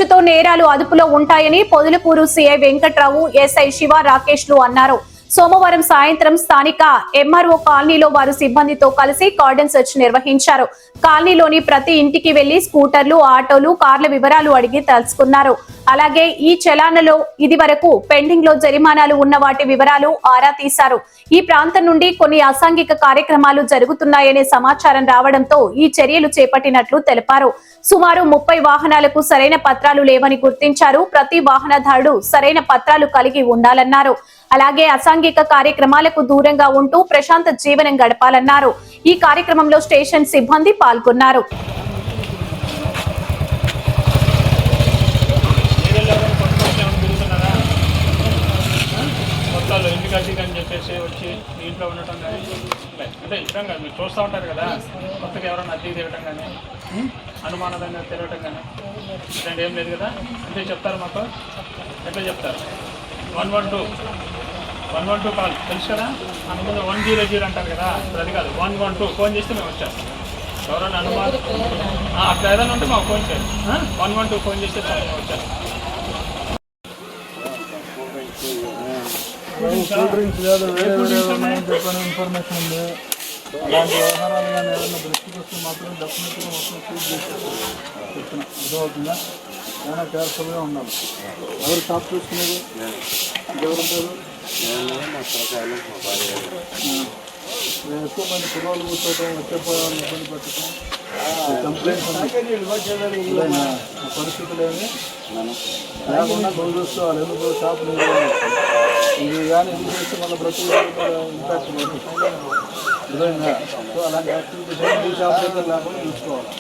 కృషితో నేరాలు అదుపులో ఉంటాయని పొదలకూరు సీఐ వెంకట్రావు, ఎస్ఐ శివ రాకేష్లు అన్నారు. సోమవారం సాయంత్రం స్థానిక ఎంఆర్ఓ కాలనీలో వారు సిబ్బందితో కలిసి కార్డన్ సెర్చ్ నిర్వహించారు. కాలనీలోని ప్రతి ఇంటికి వెళ్లి స్కూటర్లు, ఆటోలు, కార్ల వివరాలు అడిగి తెలుసుకున్నారు. అలాగే ఈ చలాన్లలో ఇది వరకు పెండింగ్ లో జరిమానాలు ఉన్న వాటి వివరాలు ఆరా తీశారు. ఈ ప్రాంతం నుండి కొన్ని అసాంఘిక కార్యక్రమాలు జరుగుతున్నాయనే సమాచారం రావడంతో ఈ చర్యలు చేపట్టినట్లు తెలిపారు. సుమారు 30 వాహనాలకు సరైన పత్రాలు లేవని గుర్తించారు. ప్రతి వాహనదారుడు సరైన పత్రాలు కలిగి ఉండాలన్నారు. అలాగే అసాంఘిక కార్యక్రమాలకు దూరంగా ఉంటూ ప్రశాంత జీవనం గడపాలన్నారు. ఈ కార్యక్రమంలో స్టేషన్ సిబ్బంది పాల్గొన్నారు. వచ్చి ఇంట్లో ఉండటం కానీ అంటే ఇష్టం కాదు, మీరు చూస్తూ ఉంటారు కదా, కొత్తగా ఎవరైనా అద్దె తిరగటం కానీ అనుమానంగా తిరగటం కానీ ఇలాంటి ఏం లేదు కదా. అంటే చెప్తారు మాకు, ఎట్లా చెప్తారు? 112 కాల్ తెలుసు కదా, అందులో 100 అంటారు కదా, అది కాదు 112 ఫోన్ చేస్తే మేము వచ్చాము. ఎవరైనా అనుమానం అట్లా ఏదైనా ఉంటే మాకు ఫోన్ చేయాలి. 112 ఫోన్ చేస్తే చాలా వచ్చారు. కూల్ డ్రింక్స్ కాదు, చెప్పిన ఇన్ఫర్మేషన్ ఉంది. అలాంటి వ్యవహారాలు కానీ ఏదైనా దృష్టికి వస్తే మాత్రం డెఫినెట్గా మొత్తం సీజ్ చేసేది చెప్తున్నా. అర్థమవుతుందా? చాలా కేర్ఫుల్గా ఉండాలి. ఎవరు షాప్ చూసుకునేది? ఎవరుంటారు? ఎక్కువ మంది కుర్రోళ్ళు కూర్చోవటం, వచ్చే వాళ్ళని ఇబ్బంది పెట్టడం, కంప్లైంట్స్ పరిస్థితులు ఏమి లేకుండా చూసుకోవాలి. ఎందుకు షాప్ ఇది కానీ ఇది చేస్తే మళ్ళీ ప్రతి ఇంపాక్ట్ పడుతుంది. అర్థమైందా? సో అలాంటి యాక్టివిటీస్ ఈ షాప్ దగ్గర లేకుండా చూసుకోవాలి.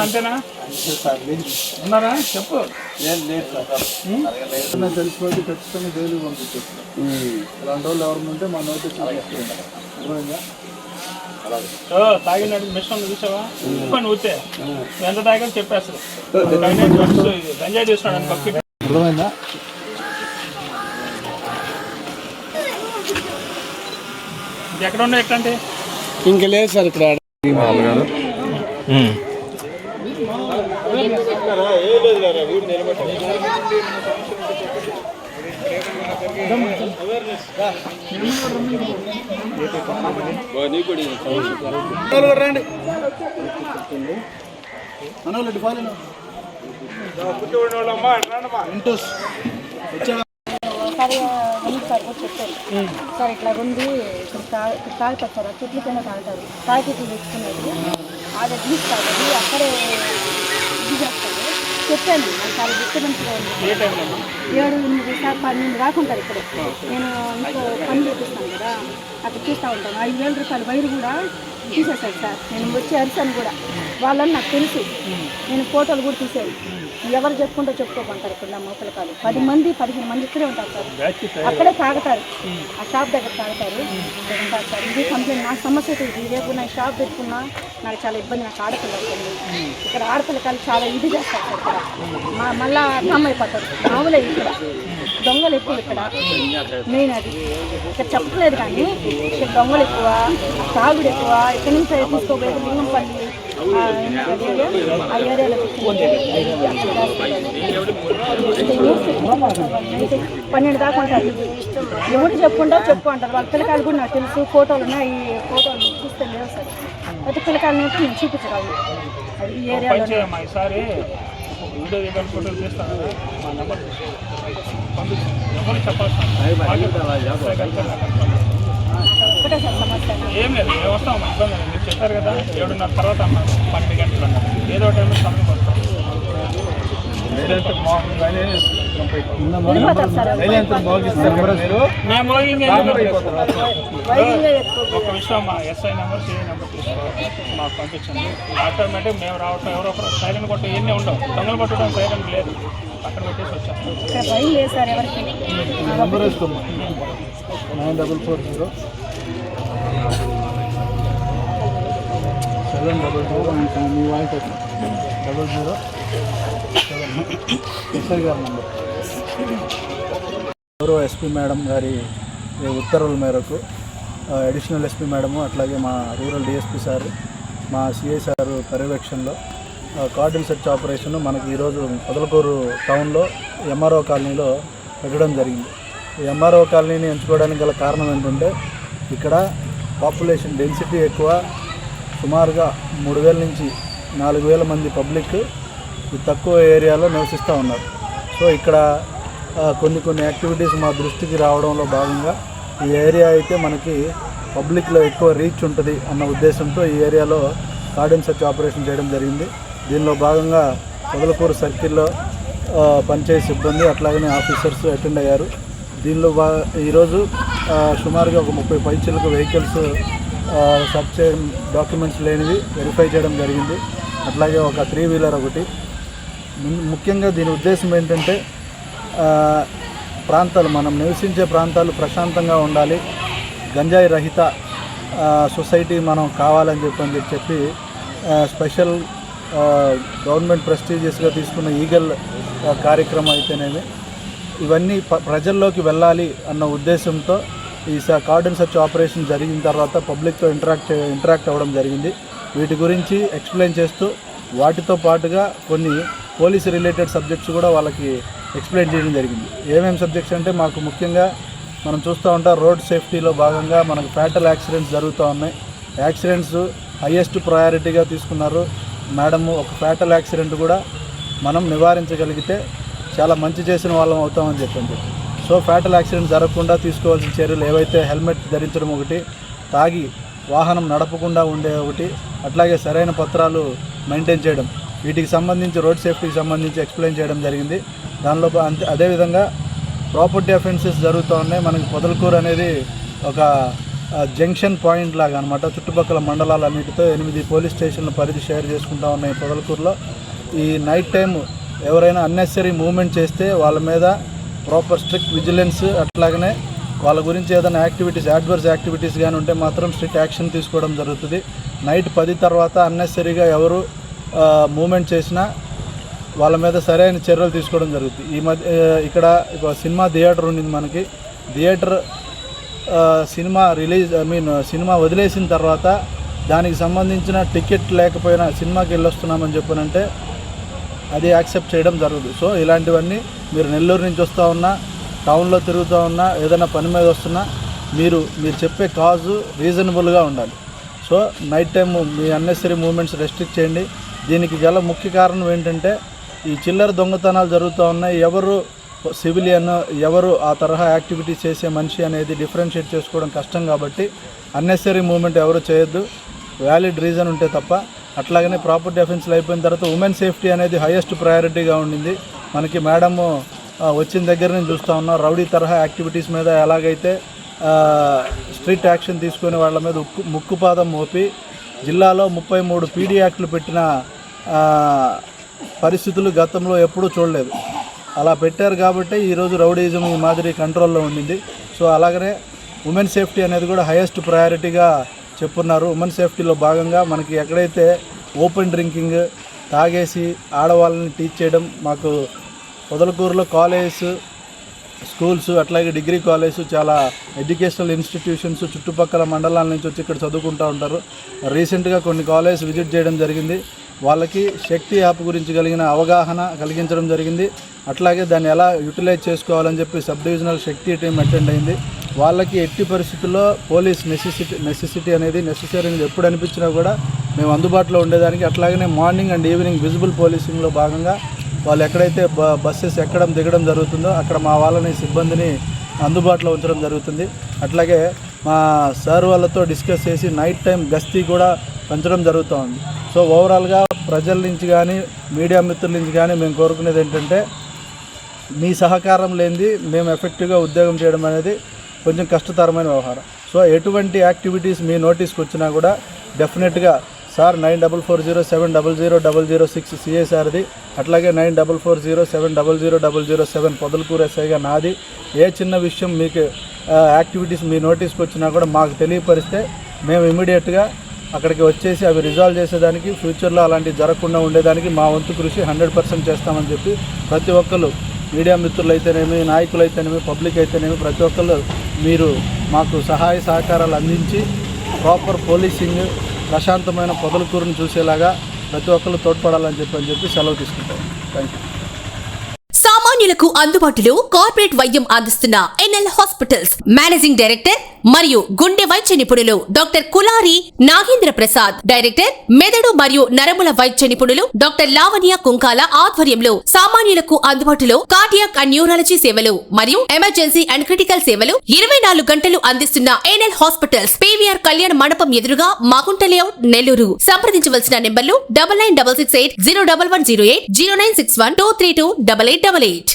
అంతేనా? ఉన్నారా? చెప్పు. తెలిసిపోతే ఖచ్చితంగా జైలుకి పంపించేస్తాం. అలాంటి వాళ్ళు ఎవరు ఉంటే మా నోటీస్ తీసుకుంటాం. అర్థమైందా? తాగినట్టు మిషన్ చూసావా? ఊతే ఎంత తాగా చెప్పేస్తారు. ఎంజాయ్ చేస్తున్నాడు అని పక్కకి. అర్థమైందా? ఎక్కడ ఉన్నాయి ఎక్కడంటే ఇంకా లేదు సార్ ఇక్కడ. రండి అనోళ్ళ ఫాలో సార్ చెప్పారు సార్ ఇట్లా ఉంది, ఇక్కడ తాగుతారు సార్, చెట్లు కింద తాగుతారు, తాగిట్లు తెచ్చుకునేది అది తీసుకుంటుంది, అక్కడే ఇది చేస్తారు చెప్పాను. చాలా డిస్టర్బెన్స్గా ఉంది. 7-8 సార్ 12 రాకుంటారు ఇక్కడ. నేను ఇంకో పని చూపిస్తాను కదా, అక్కడ చూస్తూ ఉంటాను. 5,000 రూపాయల వైరు కూడా తీసేశారు సార్. నేను వచ్చి అరిసాను కూడా, వాళ్ళని నాకు తెలుసు. నేను ఫోటోలు కూడా తీసేది. ఎవరు చెప్పుకుంటూ చెప్పుకోమంటారు ఇక్కడ నా మోసలకాలు 10 మంది 15 మంది ఇక్కడే ఉంటారు సార్. అక్కడే తాగుతారు, ఆ షాప్ దగ్గర తాగుతారు ఉంటారు సార్. ఇది కంప్లైంట్, నా సమస్య ఇది. రేపు నా షాప్ పెట్టుకున్నా నాకు చాలా ఇబ్బంది. నాకు ఆడపిల్ల అవుతుంది ఇక్కడ. ఆడపిల్లకాలు చాలా ఇది చేస్తారు సార్ ఇక్కడ. మళ్ళా అర్థం అయిపోతారు. మామూలే ఇక్కడ దొంగలు ఎక్కువ ఇక్కడ. మెయిన్ అది ఇక్కడ చెప్పలేదు కానీ ఇక్కడ దొంగలు ఎక్కువ, తాగుడు ఎక్కువ. ఇక్కడి నుంచి తీసుకోబోయేది లింగంపల్లి ఆ ఏరియాలో 12 దాకా ఉంటారు. ఎవరు చెప్పుకుంటారో చెప్పు అంటారు. వాళ్ళ పిల్లకాయలు కూడా నాకు తెలుసు. ఫోటోలు ఉన్నాయి, ఈ ఫోటోలు చూస్తే లేవు సార్. అయితే పిల్లకాయలు నుంచి నేను చూపించగలను. అది ఈ ఏరియాలో ఒకటే సార్ సమస్య. ఏం లేదు, మేము వస్తాం. ఇబ్బంది లేదు, మీరు చెప్పారు కదా 7:30 తర్వాత అన్నారు. 12 గంటలు అన్నారు. ఏదో టైంలో సమయం వస్తాం. ఒక విషయం, మా ఎస్ఐ నెంబర్, సిఐ నెంబర్ తీసుకోవాలి, మాకు పంపించండి. ఆటోమేటిక్ మేము రావటం, ఎవరో ఒకరు సైరన్ కొట్ట ఇవన్నీ ఉండవు. దొంగలు కొట్టడం సైరన్ లేదు, అక్కడ పెట్టేసి వచ్చాం. 9440722 మీ వాయిస్ 00 ఎస్ఐ గారి నెంబర్. గౌరవ ఎస్పీ మేడం గారి ఉత్తర్వుల మేరకు అడిషనల్ ఎస్పీ మేడము అట్లాగే మా రూరల్ డిఎస్పీ సారు మా సిఐ సారు పర్యవేక్షణలో కార్డన్ సెర్చ్ ఆపరేషన్ మనకి ఈరోజు పొదలకూరు టౌన్లో ఎంఆర్ఓ కాలనీలో పెట్టడం జరిగింది. ఈ ఎంఆర్ఓ కాలనీని ఎంచుకోవడానికి గల కారణం ఏంటంటే ఇక్కడ పాపులేషన్ డెన్సిటీ ఎక్కువ, సుమారుగా 3000 నుంచి 4000 మంది పబ్లిక్ ఈ తక్కువ ఏరియాలో నివసిస్తూ ఉన్నారు. సో ఇక్కడ కొన్ని యాక్టివిటీస్ మా దృష్టికి రావడంలో భాగంగా ఈ ఏరియా అయితే మనకి పబ్లిక్లో ఎక్కువ రీచ్ ఉంటుంది అన్న ఉద్దేశంతో ఈ ఏరియాలో కార్డన్ సెర్చ్ ఆపరేషన్ చేయడం జరిగింది. దీనిలో భాగంగా పొదలకూరు సర్కిల్లో పనిచేసే సిబ్బంది అట్లాగనే ఆఫీసర్స్ అటెండ్ అయ్యారు. దీనిలో ఈరోజు సుమారుగా ఒక 30 పైచిలకు వెహికల్స్ సర్చ్ చేయడం, డాక్యుమెంట్స్ లేనివి వెరిఫై చేయడం జరిగింది. అట్లాగే ఒక 3 వీలర్ ఒకటి. ముఖ్యంగా దీని ఉద్దేశం ఏంటంటే ప్రాంతాలు, మనం నివసించే ప్రాంతాలు ప్రశాంతంగా ఉండాలి, గంజాయి రహిత సొసైటీ మనం కావాలని చెప్పి స్పెషల్ గవర్నమెంట్ ప్రెస్టీజియస్గా తీసుకున్న ఈగల్ కార్యక్రమం అయితేనేమి ఇవన్నీ ప్రజల్లోకి వెళ్ళాలి అన్న ఉద్దేశంతో ఈ కార్డన్ సెర్చ్ ఆపరేషన్ జరిగిన తర్వాత పబ్లిక్తో ఇంటరాక్ట్ అవ్వడం జరిగింది. వీటి గురించి ఎక్స్ప్లెయిన్ చేస్తూ వాటితో పాటుగా కొన్ని పోలీస్ రిలేటెడ్ సబ్జెక్ట్స్ కూడా వాళ్ళకి ఎక్స్ప్లెయిన్ చేయడం జరిగింది. ఏమేమి సబ్జెక్ట్స్ అంటే మాకు ముఖ్యంగా మనం చూస్తూ ఉంటాం రోడ్ సేఫ్టీలో భాగంగా మనకు ఫ్యాటల్ యాక్సిడెంట్స్ జరుగుతూ ఉన్నాయి. యాక్సిడెంట్స్ హయ్యెస్ట్ ప్రయారిటీగా తీసుకున్నారు మేడము. ఒక ఫ్యాటల్ యాక్సిడెంట్ కూడా మనం నివారించగలిగితే చాలా మంచి చేసిన వాళ్ళం అవుతామని చెప్పింది. సో ఫ్యాటల్ యాక్సిడెంట్ జరగకుండా తీసుకోవాల్సిన చర్యలు ఏవైతే హెల్మెట్ ధరించడం ఒకటి, తాగి వాహనం నడపకుండా ఉండే ఒకటి, అట్లాగే సరైన పత్రాలు మెయింటైన్ చేయడం, వీటికి సంబంధించి రోడ్ సేఫ్టీకి సంబంధించి ఎక్స్ప్లెయిన్ చేయడం జరిగింది. దానిలో అదేవిధంగా ప్రాపర్టీ అఫెన్సెస్ జరుగుతూ ఉన్నాయి. మనకి పొదలకూరు అనేది ఒక జంక్షన్ పాయింట్ లాగా అనమాట. చుట్టుపక్కల మండలాలన్నిటితో 8 పోలీస్ స్టేషన్ల పరిధి షేర్ చేసుకుంటూ ఉన్నాయి పొదలకూరులో. ఈ నైట్ టైం ఎవరైనా అన్నెసరీ మూవ్మెంట్ చేస్తే వాళ్ళ మీద ప్రాపర్ స్ట్రిక్ట్ విజిలెన్స్, అట్లాగనే వాళ్ళ గురించి ఏదైనా యాక్టివిటీస్, అడ్వర్స్ యాక్టివిటీస్ కానీ ఉంటే మాత్రం స్ట్రిక్ట్ యాక్షన్ తీసుకోవడం జరుగుతుంది. నైట్ 10 తర్వాత అన్నెసరీగా ఎవరు మూవ్మెంట్ చేసినా వాళ్ళ మీద సరైన చర్యలు తీసుకోవడం జరుగుతుంది. ఈ మధ్య ఇక్కడ ఒక సినిమా థియేటర్ ఉండింది మనకి. థియేటర్ సినిమా వదిలేసిన తర్వాత దానికి సంబంధించిన టికెట్ లేకపోయినా సినిమాకి వెళ్ళొస్తున్నామని చెప్పనంటే అది యాక్సెప్ట్ చేయడం జరుగుతుంది. సో ఇలాంటివన్నీ మీరు నెల్లూరు నుంచి వస్తూ ఉన్నా, టౌన్లో తిరుగుతూ ఉన్నా, ఏదైనా పని మీద వస్తున్నా మీరు చెప్పే కాజు రీజనబుల్గా ఉండాలి. సో నైట్ టైం మీ అన్నెసరీ మూవ్మెంట్స్ రెస్ట్రిక్ట్ చేయండి. దీనికి గల ముఖ్య కారణం ఏంటంటే ఈ చిల్లర దొంగతనాలు జరుగుతూ ఉన్నాయి. ఎవరు సివిలియన్, ఎవరు ఆ తరహా యాక్టివిటీస్ చేసే మనిషి అనేది డిఫరెన్షియేట్ చేసుకోవడం కష్టం. కాబట్టి అన్నెసరీ మూవ్మెంట్ ఎవరు చేయొద్దు, వ్యాలిడ్ రీజన్ ఉంటే తప్ప. అట్లాగనే ప్రాపర్టీ అఫెన్స్లు అయిపోయిన తర్వాత ఉమెన్ సేఫ్టీ అనేది హైయెస్ట్ ప్రయారిటీగా ఉండింది మనకి. మేడము వచ్చిన దగ్గర నుంచి చూస్తూ ఉన్నాం, రౌడీ తరహా యాక్టివిటీస్ మీద ఎలాగైతే స్ట్రిక్ట్ యాక్షన్ తీసుకునే వాళ్ళ మీద ముక్కుపాదం మోపి జిల్లాలో 33 పీడీ యాక్ట్లు పెట్టిన పరిస్థితులు గతంలో ఎప్పుడూ చూడలేదు. అలా పెట్టారు కాబట్టి ఈరోజు రౌడీజం ఈ మాదిరి కంట్రోల్లో ఉండింది. సో అలాగనే ఉమెన్ సేఫ్టీ అనేది కూడా హైయెస్ట్ ప్రయారిటీగా చెప్పున్నారు. ఉమెన్ సేఫ్టీలో భాగంగా మనకి ఎక్కడైతే ఓపెన్ డ్రింకింగ్, తాగేసి ఆడవాళ్ళని టీచ్ చేయడం, మాకు పొదలకూరులో కాలేజెస్, స్కూల్స్, అట్లాగే డిగ్రీ కాలేజ్, చాలా ఎడ్యుకేషనల్ ఇన్స్టిట్యూషన్స్ చుట్టుపక్కల మండలాల నుంచి వచ్చి ఇక్కడ చదువుకుంటూ ఉంటారు. రీసెంట్గా కొన్ని కాలేజ్ విజిట్ చేయడం జరిగింది. వాళ్ళకి శక్తి యాప్ గురించి కలిగిన అవగాహన కలిగించడం జరిగింది. అట్లాగే దాన్ని ఎలా యూటిలైజ్ చేసుకోవాలని చెప్పి సబ్ డివిజనల్ శక్తి టీం అటెండ్ అయింది. వాళ్ళకి ఎట్టి పరిస్థితుల్లో పోలీస్ నెసెసిటీ అనేది నెసెసరీ ఎప్పుడు అనిపించినా కూడా మేము అందుబాటులో ఉండేదానికి, అట్లాగనే మార్నింగ్ అండ్ ఈవినింగ్ విజిబుల్ పోలీసింగ్లో భాగంగా వాళ్ళు ఎక్కడైతే బస్సెస్ ఎక్కడం దిగడం జరుగుతుందో అక్కడ మా వాళ్ళని, సిబ్బందిని అందుబాటులో ఉంచడం జరుగుతుంది. అట్లాగే మా సార్ వాళ్ళతో డిస్కస్ చేసి నైట్ టైం గస్తీ కూడా పెంచడం జరుగుతూ ఉంది. సో ఓవరాల్గా ప్రజల నుంచి కానీ మీడియా మిత్రుల నుంచి కానీ మేము కోరుకునేది ఏంటంటే, మీ సహకారం లేనిది మేము ఎఫెక్టివ్గా ఉద్యోగం చేయడం అనేది కొంచెం కష్టతరమైన వ్యవహారం. సో ఎటువంటి యాక్టివిటీస్ మీ నోటీస్కి వచ్చినా కూడా డెఫినెట్గా సార్ 9440700006 సిఐసార్ది, అట్లాగే 9440700007 పొదలకూరు ఎస్ఐగా నాది. ఏ చిన్న విషయం మీకు యాక్టివిటీస్ మీ నోటీస్కి వచ్చినా కూడా మాకు తెలియపరిస్తే మేము ఇమీడియట్గా అక్కడికి వచ్చేసి అవి రిజాల్వ్ చేసేదానికి, ఫ్యూచర్లో అలాంటివి జరగకుండా ఉండేదానికి మా వంతు కృషి 100% చేస్తామని చెప్పి ప్రతి ఒక్కరు మీడియా మిత్రులైతేనేమి, నాయకులైతేనేమి, పబ్లిక్ అయితేనేమి ప్రతి ఒక్కళ్ళు మీరు మాకు సహాయ సహకారాలు అందించి ప్రాపర్ పోలీసింగ్, ప్రశాంతమైన పొదలకూరును చూసేలాగా ప్రతి ఒక్కళ్ళు తోడ్పడాలని చెప్పి సెలవు తీసుకుంటాం. Thank you. సామాన్యులకు అందుబాటులో కార్పొరేట్ వైద్యం అందిస్తున్న ఎన్ఎల్ హాస్పిటల్స్ మేనేజింగ్ డైరెక్టర్ మరియు గుండె వైద్య నిపుణులు డాక్టర్ కులారి నాగేంద్ర ప్రసాద్, డైరెక్టర్ మెదడు మరియు నరముల వైద్య నిపుణులు డాక్టర్ లావణ్య కుంకాల ఆధ్వర్యంలో సామాన్యులకు అందుబాటులో కార్డియాక్ అండ్ న్యూరాలజీ సేవలు మరియు ఎమర్జెన్సీ అండ్ క్రిటికల్ సేవలు 24 గంటలు అందిస్తున్న ఎన్ఎల్ హాస్పిటల్స్ పీవీఆర్ కళ్యాణ మండపం ఎదురుగా మాగుంట లేఅవుట్, నెల్లూరు. సంప్రదించవలసిన నెంబర్లు 9966801108, 0961232888.